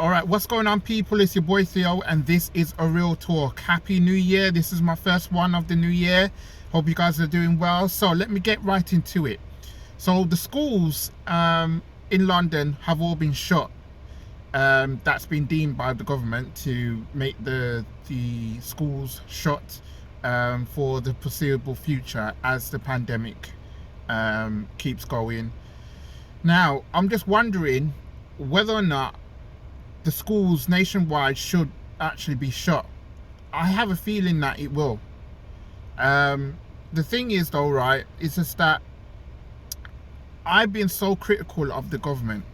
All right, what's going on, people? It's your boy Theo, and this is a real talk. Happy New Year. This is my first one of the new year. Hope you guys are doing well. So let me get right into it. So the schools in London have all been shut. That's been deemed by the government to make the schools shut for the foreseeable future as the pandemic keeps going. Now, I'm just wondering whether or not the schools nationwide should actually be shut. I have a feeling that it will. The thing is, though, right, is just that I've been so critical of the government.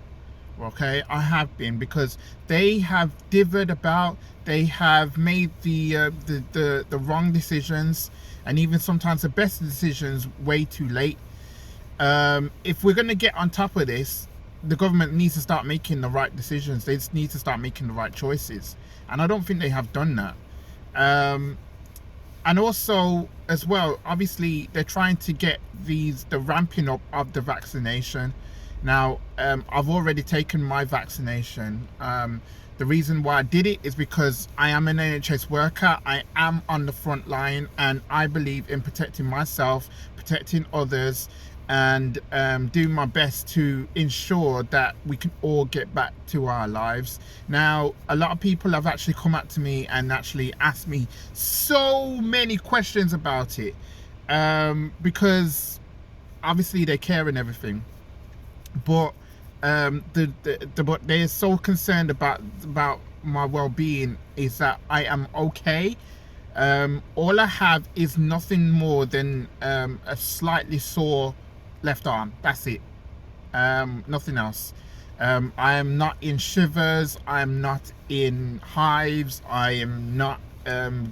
Okay, I have been, because they have divvied about, they have made the wrong decisions, and even sometimes the best decisions way too late. If we're going to get on top of this, the government needs to start making the right decisions. They just need to start making the right choices, and I don't think they have done that. And also, as well, obviously they're trying to get the ramping up of the vaccination. Now, I've already taken my vaccination. The reason why I did it is because I am an NHS worker. I am on the front line, and I believe in protecting myself, protecting others, and doing my best to ensure that we can all get back to our lives. Now, a lot of people have actually come up to me and actually asked me so many questions about it, because obviously they care and everything, but but they're so concerned about my well-being, is that I am okay. All I have is nothing more than a slightly sore left arm. That's it. Nothing else. I am not in shivers. I am not in hives. I am not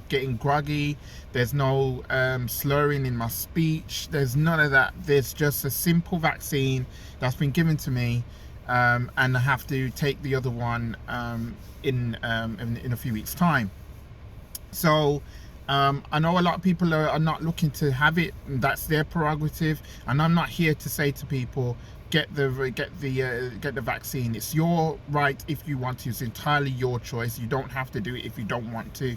getting groggy. There's no slurring in my speech. There's none of that. There's just a simple vaccine that's been given to me, and I have to take the other one in a few weeks' time. So I know a lot of people are not looking to have it. That's their prerogative, and I'm not here to say to people, get the vaccine. It's your right if you want to. It's entirely your choice. You don't have to do it if you don't want to.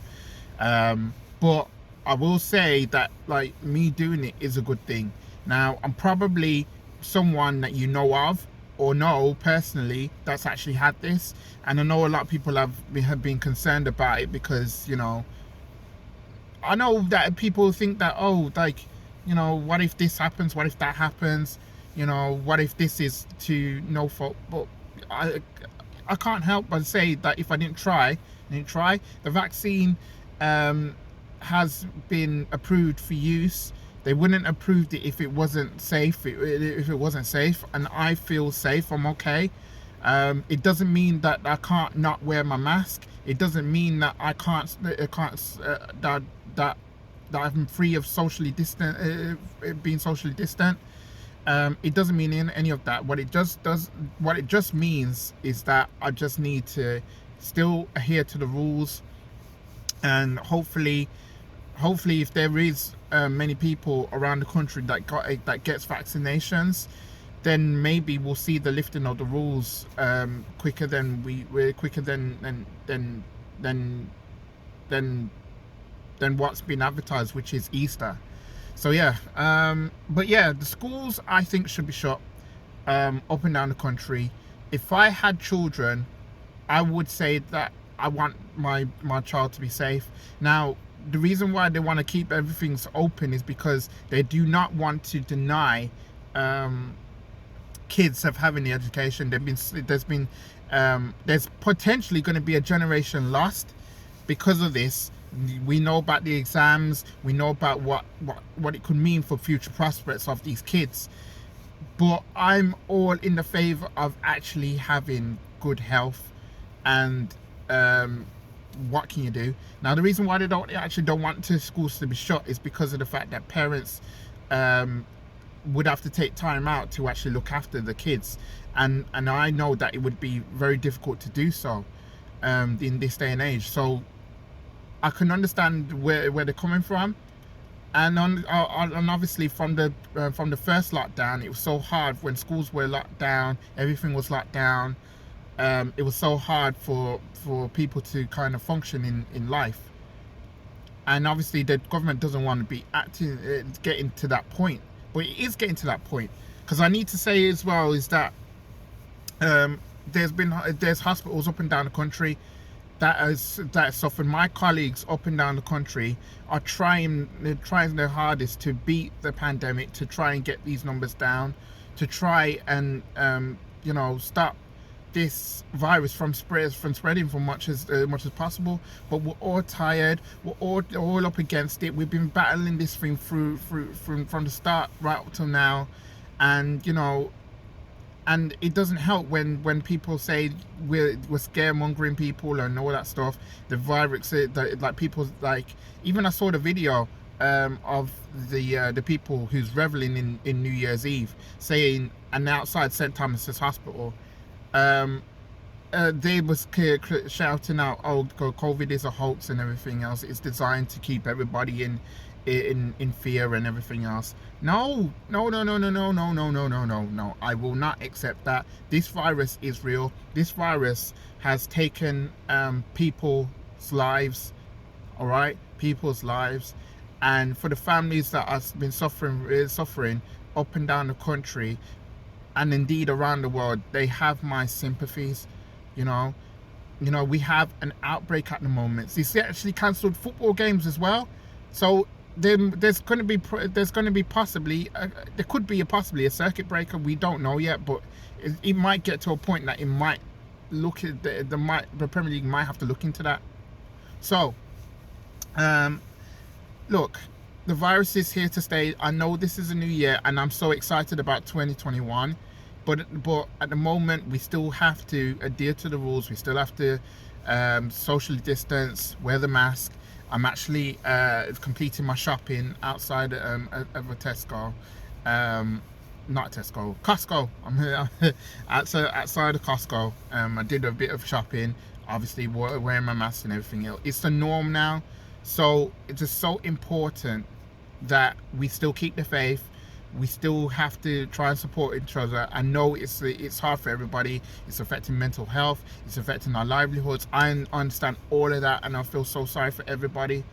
But I will say that, like, me doing it is a good thing. Now, I'm probably someone that you know of or know personally that's actually had this, and I know a lot of people have been concerned about it, because, you know, I know that people think that, oh, like, you know, what if this happens? What if that happens? You know, what if this is to no fault? But I can't help but say that if I didn't try, the vaccine has been approved for use. They wouldn't have approved it if it wasn't safe. If it wasn't safe, and I feel safe, I'm okay. It doesn't mean that I can't not wear my mask. It doesn't mean that I can't that I'm free of socially distant, being socially distant. It doesn't mean any of that. What it just means is that I just need to still adhere to the rules, and hopefully if there is many people around the country that gets vaccinations, then maybe we'll see the lifting of the rules quicker than what's been advertised, which is Easter. So yeah, but yeah, the schools, I think, should be shut up and down the country. If I had children, I would say that I want my child to be safe. Now, the reason why they want to keep everything open is because they do not want to deny kids of having the education. There's potentially going to be a generation lost because of this. We know about the exams. We know about what it could mean for future prospects of these kids. But I'm all in the favor of actually having good health, and what can you do? Now, the reason why they don't want schools to be shut is because of the fact that parents would have to take time out to actually look after the kids, and I know that it would be very difficult to do so in this day and age. So I can understand where they're coming from, and obviously from the first lockdown, it was so hard when schools were locked down, everything was locked down. it was so hard for people to kind of function in life. And obviously the government doesn't want to be acting, getting to that point, but it is getting to that point. Because I need to say as well is that um, there's hospitals up and down the country that has suffered. My colleagues up and down the country are trying their hardest to beat the pandemic, to try and get these numbers down, to try and stop this virus from spreading for much as possible. But we're all tired, we're all up against it. We've been battling this thing through from the start right up till now. And and it doesn't help when people say we're scaremongering people and all that stuff. The virus, like people, like, even I saw the video of the people who's reveling in New Year's Eve, saying, and outside St. Thomas's Hospital, they was shouting out, "Oh, COVID is a hoax and everything else. It's designed to keep everybody in fear and everything else." No. I will not accept that. This virus is real. This virus has taken people's lives. All right, people's lives, and for the families that have been suffering up and down the country, and indeed around the world, they have my sympathies. We have an outbreak at the moment. It's actually cancelled football games as well. So there's going to be possibly there could be possibly a circuit breaker. We don't know yet, but it might get to a point that it might look at the Premier League might have to look into that. So look, the virus is here to stay. I know this is a new year, and I'm so excited about 2021. But at the moment, we still have to adhere to the rules. We still have to socially distance, wear the mask. I'm actually completing my shopping outside of a Tesco, not Tesco, Costco. I'm here outside of Costco. I did a bit of shopping, obviously wearing my mask and everything else. It's the norm now, so it's just so important that we still keep the faith. We still have to try and support each other. I know it's hard for everybody. It's affecting mental health. It's affecting our livelihoods. I understand all of that, and I feel so sorry for everybody.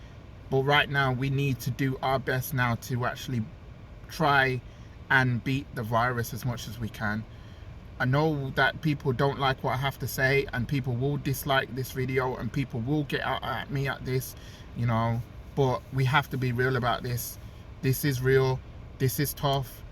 But right now, we need to do our best now to actually try and beat the virus as much as we can. I know that people don't like what I have to say, and people will dislike this video, and people will get out at me at this, but we have to be real about this. This is real. This is tough.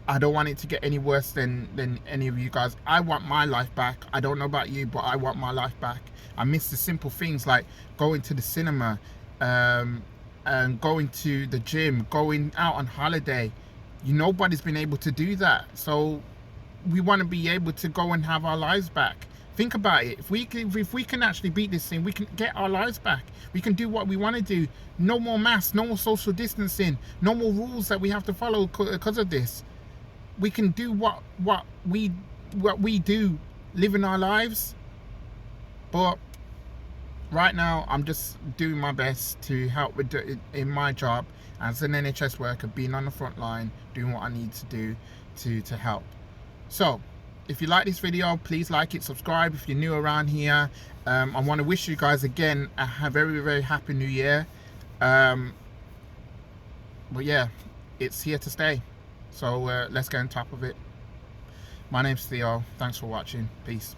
I don't want it to get any worse than any of you guys. I want my life back. I don't know about you, but I want my life back. I miss the simple things like going to the cinema, and going to the gym, going out on holiday. Nobody's been able to do that. So we want to be able to go and have our lives back. Think about it. If we can actually beat this thing, we can get our lives back. We can do what we want to do. No more masks, no more social distancing, no more rules that we have to follow because of this. We can do what we do, living our lives. But right now, I'm just doing my best to help in my job as an NHS worker, being on the front line, doing what I need to do to help. So, if you like this video, please like it, subscribe if you're new around here. I want to wish you guys again a very, very happy new year. But yeah, it's here to stay. So let's get on top of it. My name's Theo. Thanks for watching. Peace.